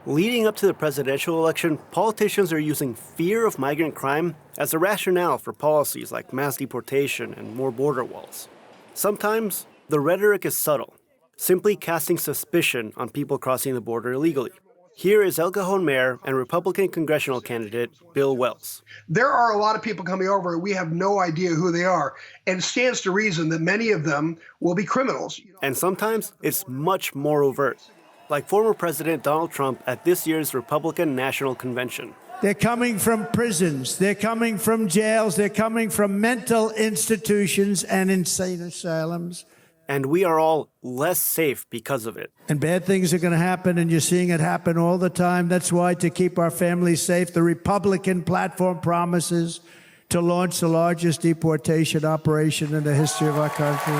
Leading up to the presidential election, politicians are using fear of migrant crime as a rationale for policies like mass deportation and more border walls. Sometimes, the rhetoric is subtle, simply casting suspicion on people crossing the border illegally. Here is El Cajon Mayor and Republican congressional candidate Bill Wells. There are a lot of people coming over. We have no idea who they are. And it stands to reason that many of them will be criminals. And sometimes it's much more overt, like former President Donald Trump at this year's Republican National Convention. They're coming from prisons. They're coming from jails. They're coming from mental institutions and insane asylums. And we are all less safe because of it. And bad things are going to happen, and you're seeing it happen all the time. That's why, to keep our families safe, the Republican platform promises to launch the largest deportation operation in the history of our country.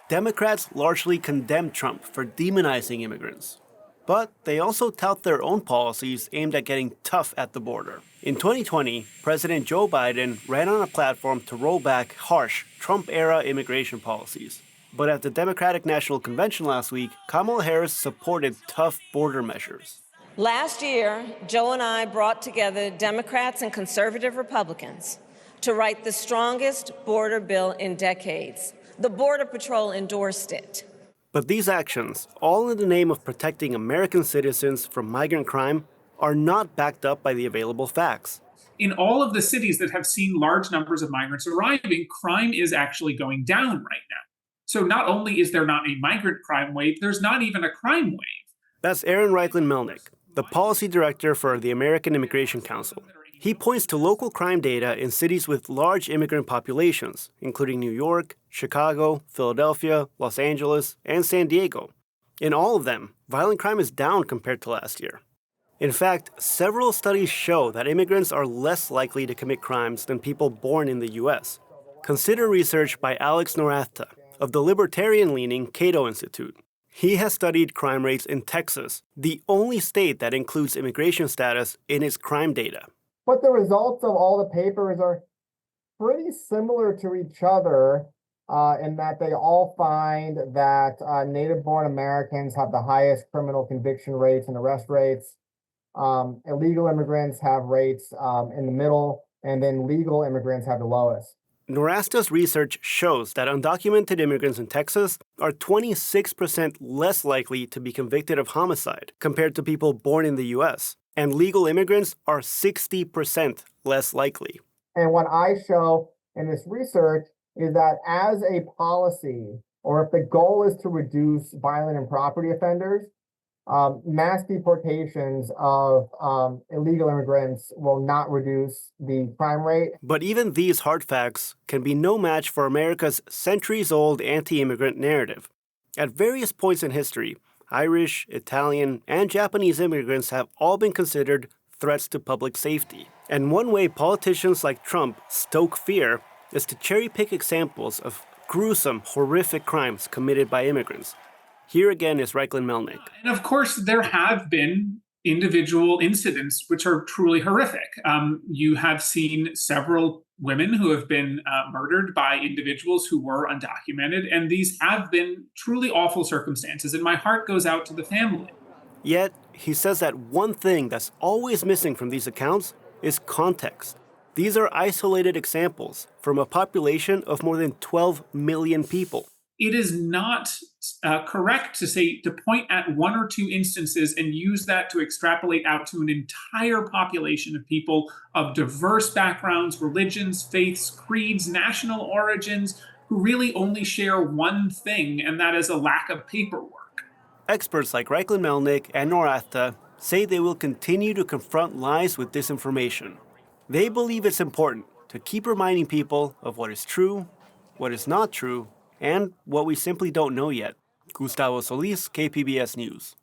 Democrats largely condemn Trump for demonizing immigrants. But they also tout their own policies aimed at getting tough at the border. In 2020, President Joe Biden ran on a platform to roll back harsh Trump-era immigration policies. But at the Democratic National Convention last week, Kamala Harris supported tough border measures. Last year, Joe and I brought together Democrats and conservative Republicans to write the strongest border bill in decades. The Border Patrol endorsed it. But these actions, all in the name of protecting American citizens from migrant crime, are not backed up by the available facts. In all of the cities that have seen large numbers of migrants arriving, crime is actually going down right now. So not only is there not a migrant crime wave, there's not even a crime wave. That's Aaron Reichlin-Melnick, the policy director for the American Immigration Council. He points to local crime data in cities with large immigrant populations, including New York, Chicago, Philadelphia, Los Angeles, and San Diego. In all of them, violent crime is down compared to last year. In fact, several studies show that immigrants are less likely to commit crimes than people born in the U.S. Consider research by Alex Norathta of the libertarian-leaning Cato Institute. He has studied crime rates in Texas, the only state that includes immigration status in its crime data. But the results of all the papers are pretty similar to each other in that they all find that native-born Americans have the highest criminal conviction rates and arrest rates. Illegal immigrants have rates in the middle, and then legal immigrants have the lowest. Norathta's research shows that undocumented immigrants in Texas are 26% less likely to be convicted of homicide compared to people born in the U.S., and legal immigrants are 60% less likely. And what I show in this research is that as a policy, or if the goal is to reduce violent and property offenders, mass deportations of illegal immigrants will not reduce the crime rate. But even these hard facts can be no match for America's centuries-old anti-immigrant narrative. At various points in history, Irish, Italian, and Japanese immigrants have all been considered threats to public safety. And one way politicians like Trump stoke fear is to cherry-pick examples of gruesome, horrific crimes committed by immigrants. Here again is Reichlin-Melnick. And of course, there have been individual incidents which are truly horrific. You have seen several women who have been murdered by individuals who were undocumented, and these have been truly awful circumstances, and my heart goes out to the family. Yet, he says that one thing that's always missing from these accounts is context. These are isolated examples from a population of more than 12 million people. It is not correct to point at one or two instances and use that to extrapolate out to an entire population of people of diverse backgrounds, religions, faiths, creeds, national origins, who really only share one thing, and that is a lack of paperwork. Experts like Reichlin-Melnick and Norathta say they will continue to confront lies with disinformation. They believe it's important to keep reminding people of what is true, what is not true, and what we simply don't know yet. Gustavo Solis, KPBS News.